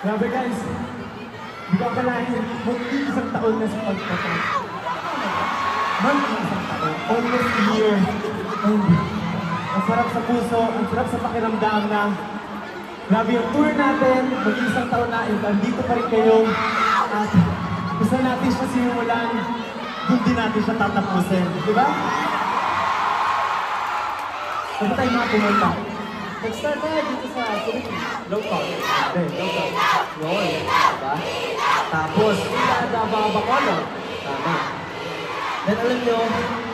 Grabe guys, di ko akalain, mag-iisang taon na sa pagkata. Mag-iisang taon, almost a year. And ang sarap sa puso, ang sarap sa pakiramdam na grabe yung tour natin, mag-iisang taon na, and andito pa rin kayo. At gusto natin siya sinimulan, doon din natin siya tatapusin. Di ba? Ano tayo mga pumunta? Nag-start tayo dito sa Philippines. Local. Okay, local. Yun. Diba? Tapos, Bacolod. Tama. Then alam nyo,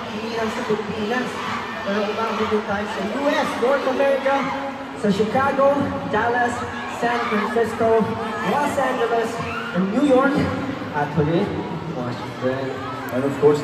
hindi lang sa Pilipinas. Pero umabot din tayo sa US, North America, sa Chicago, Dallas, San Francisco, Los Angeles, and New York, at huli, Washington. And of course,